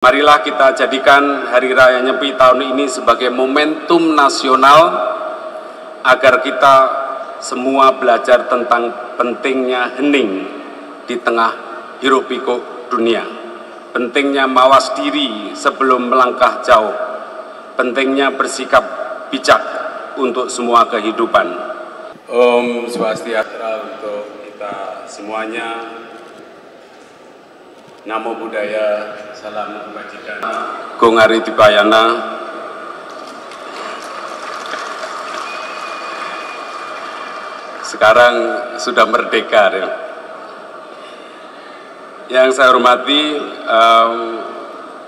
Marilah kita jadikan Hari Raya Nyepi tahun ini sebagai momentum nasional agar kita semua belajar tentang pentingnya hening di tengah hiruk-pikuk dunia, pentingnya mawas diri sebelum melangkah jauh, pentingnya bersikap bijak untuk semua kehidupan. Om Swastiastu untuk kita semuanya. Namo Buddhaya, salam kebajikan. Gong Ari Dipayana. Sekarang sudah merdeka. Ya. Yang saya hormati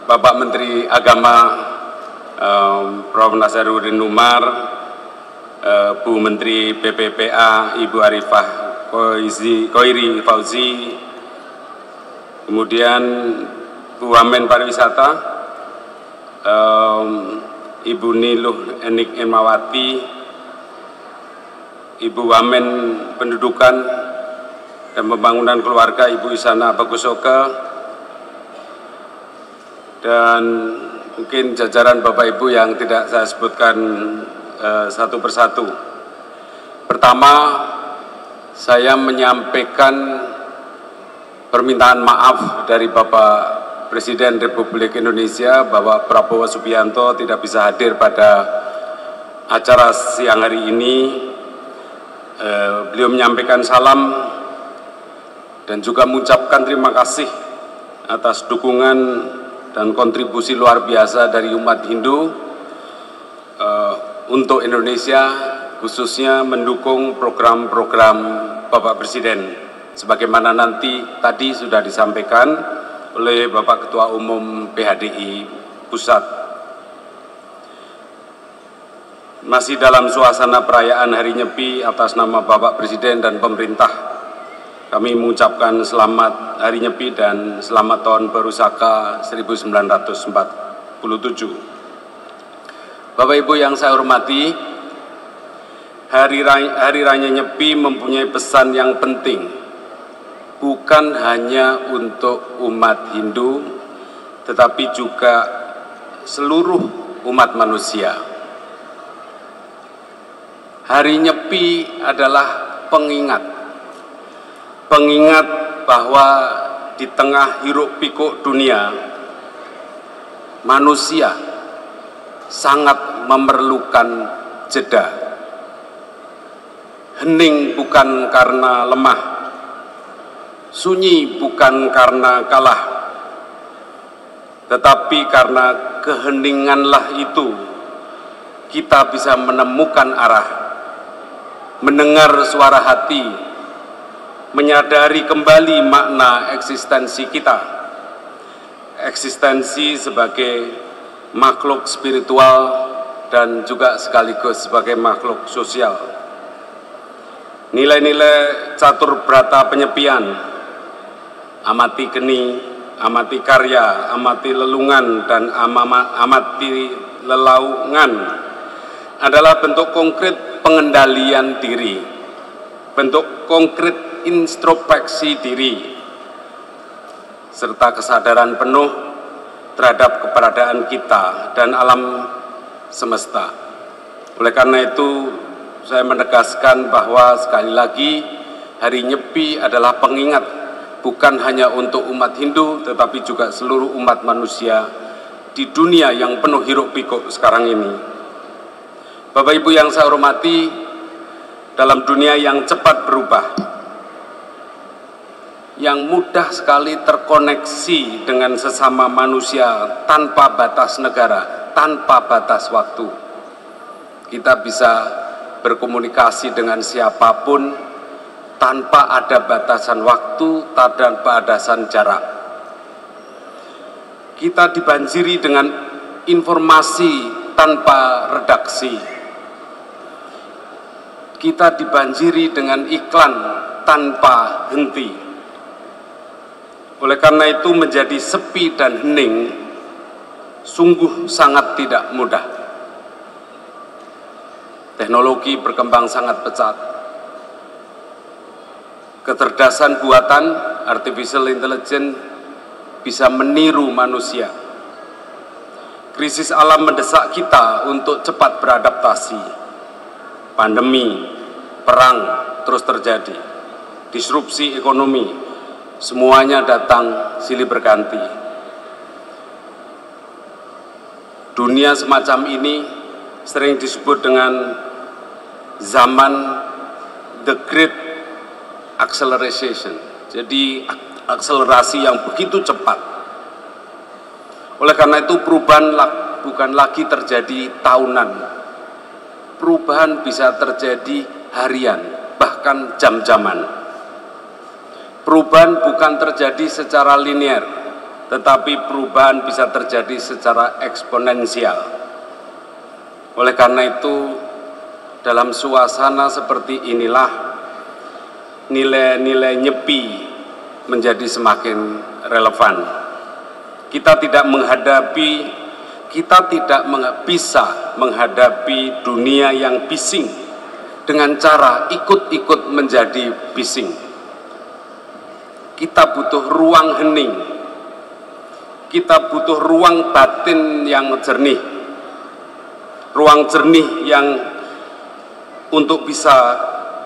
Bapak Menteri Agama Prof. Nasaruddin Umar, Bu Menteri PPPA Ibu Arifah Khoiri Fauzi, kemudian Bu Wamen Pariwisata, Ibu Niluh Enik Emawati, Ibu Wamen Pendudukan dan Pembangunan Keluarga Ibu Isana Bagusoka, dan mungkin jajaran Bapak Ibu yang tidak saya sebutkan satu persatu. Pertama, saya menyampaikan permintaan maaf dari Bapak Presiden Republik Indonesia bahwa Prabowo Subianto tidak bisa hadir pada acara siang hari ini. Beliau menyampaikan salam dan juga mengucapkan terima kasih atas dukungan dan kontribusi luar biasa dari umat Hindu untuk Indonesia, khususnya mendukung program-program Bapak Presiden. Sebagaimana nanti tadi sudah disampaikan oleh Bapak Ketua Umum PHDI Pusat. Masih dalam suasana perayaan Hari Nyepi, atas nama Bapak Presiden dan pemerintah, kami mengucapkan selamat Hari Nyepi dan selamat Tahun Baru Saka 1947. Bapak Ibu yang saya hormati, Hari Raya Nyepi mempunyai pesan yang penting, bukan hanya untuk umat Hindu, tetapi juga seluruh umat manusia. Hari Nyepi adalah pengingat bahwa di tengah hiruk-pikuk dunia, manusia sangat memerlukan jeda. Hening bukan karena lemah, sunyi bukan karena kalah, tetapi karena keheninganlah itu kita bisa menemukan arah, mendengar suara hati, menyadari kembali makna eksistensi kita, eksistensi sebagai makhluk spiritual dan juga sekaligus sebagai makhluk sosial. Nilai-nilai catur brata penyepian, amati geni, amati karya, amati lelungan, dan amati lelaungan adalah bentuk konkret pengendalian diri, bentuk konkret introspeksi diri, serta kesadaran penuh terhadap keberadaan kita dan alam semesta. Oleh karena itu, saya menegaskan bahwa sekali lagi Hari Nyepi adalah pengingat bukan hanya untuk umat Hindu, tetapi juga seluruh umat manusia di dunia yang penuh hiruk-pikuk sekarang ini. Bapak Ibu yang saya hormati, dalam dunia yang cepat berubah, yang mudah sekali terkoneksi dengan sesama manusia tanpa batas negara, tanpa batas waktu, kita bisa berkomunikasi dengan siapapun tanpa ada batasan waktu, tanpa batasan jarak. Kita dibanjiri dengan informasi tanpa redaksi. Kita dibanjiri dengan iklan tanpa henti. Oleh karena itu, menjadi sepi dan hening sungguh sangat tidak mudah. Teknologi berkembang sangat pesat. Kecerdasan buatan, artificial intelligence, bisa meniru manusia, Krisis alam mendesak kita untuk cepat beradaptasi. Pandemi, perang terus terjadi, disrupsi ekonomi, semuanya datang silih berganti. Dunia semacam ini sering disebut dengan zaman the great acceleration, jadi akselerasi yang begitu cepat. Oleh karena itu perubahan bukan lagi terjadi tahunan, perubahan bisa terjadi harian, bahkan jam-jaman. Perubahan bukan terjadi secara linear, tetapi perubahan bisa terjadi secara eksponensial. Oleh karena itu, dalam suasana seperti inilah, nilai-nilai nyepi menjadi semakin relevan. Kita tidak bisa menghadapi dunia yang bising dengan cara ikut-ikut menjadi bising. Kita butuh ruang hening, kita butuh ruang batin yang jernih, ruang jernih yang untuk bisa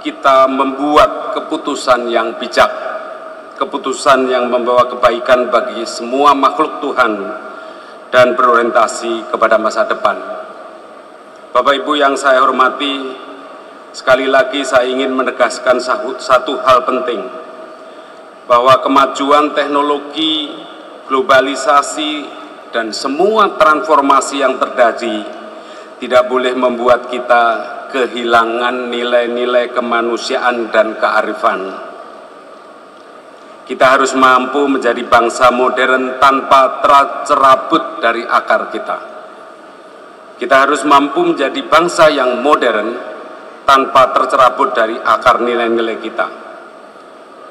kita membuat keputusan yang bijak, keputusan yang membawa kebaikan bagi semua makhluk Tuhan dan berorientasi kepada masa depan. Bapak Ibu yang saya hormati, sekali lagi saya ingin menegaskan satu hal penting, bahwa kemajuan teknologi, globalisasi, dan semua transformasi yang terjadi tidak boleh membuat kita kehilangan nilai-nilai kemanusiaan dan kearifan. Kita harus mampu menjadi bangsa modern tanpa tercerabut dari akar kita. Kita harus mampu menjadi bangsa yang modern tanpa tercerabut dari akar nilai-nilai kita.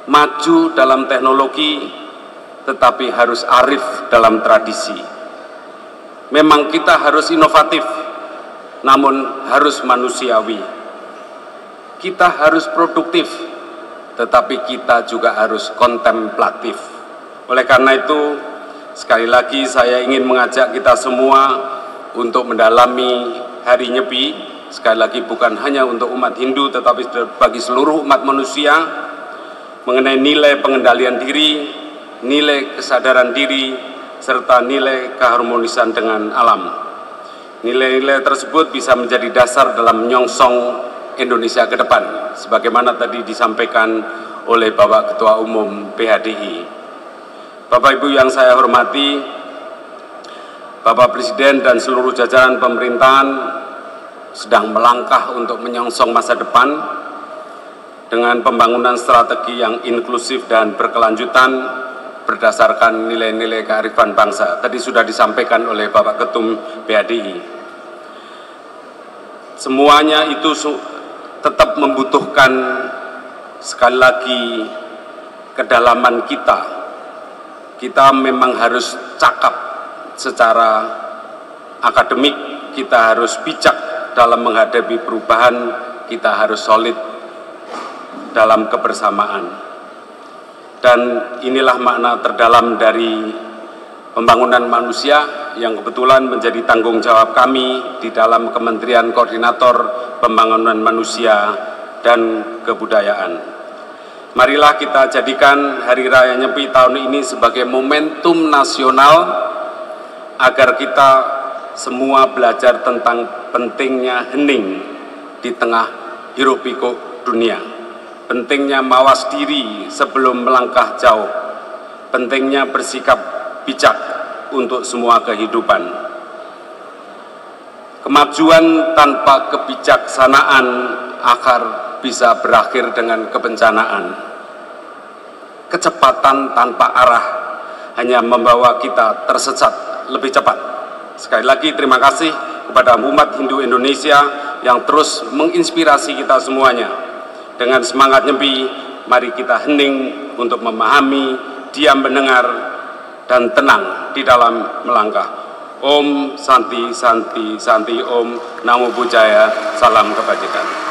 Maju dalam teknologi, tetapi harus arif dalam tradisi. Memang kita harus inovatif, namun harus manusiawi. Kita harus produktif, tetapi kita juga harus kontemplatif. Oleh karena itu, sekali lagi saya ingin mengajak kita semua untuk mendalami Hari Nyepi, sekali lagi bukan hanya untuk umat Hindu, tetapi bagi seluruh umat manusia, mengenai nilai pengendalian diri, nilai kesadaran diri, serta nilai keharmonisan dengan alam. Nilai-nilai tersebut bisa menjadi dasar dalam menyongsong Indonesia ke depan, sebagaimana tadi disampaikan oleh Bapak Ketua Umum PHDI. Bapak Ibu yang saya hormati, Bapak Presiden dan seluruh jajaran pemerintahan sedang melangkah untuk menyongsong masa depan dengan pembangunan strategi yang inklusif dan berkelanjutan berdasarkan nilai-nilai kearifan bangsa. Tadi sudah disampaikan oleh Bapak Ketum PHDI. Semuanya itu tetap membutuhkan sekali lagi kedalaman kita. Kita memang harus cakap secara akademik, kita harus bijak dalam menghadapi perubahan, kita harus solid dalam kebersamaan. Dan inilah makna terdalam dari pembangunan manusia yang kebetulan menjadi tanggung jawab kami di dalam Kementerian Koordinator Pembangunan Manusia dan Kebudayaan. Marilah kita jadikan Hari Raya Nyepi tahun ini sebagai momentum nasional agar kita semua belajar tentang pentingnya hening di tengah hiruk-pikuk dunia, pentingnya mawas diri sebelum melangkah jauh, pentingnya bersikap bijak untuk semua kehidupan. Kemajuan tanpa kebijaksanaan akar bisa berakhir dengan kebencanaan. Kecepatan tanpa arah hanya membawa kita tersesat lebih cepat. Sekali lagi terima kasih kepada umat Hindu Indonesia yang terus menginspirasi kita semuanya. Dengan semangat Nyepi, mari kita hening untuk memahami, diam mendengar, dan tenang di dalam melangkah. Om Santi Santi Santi Om Namo Buddhaya, salam kebajikan.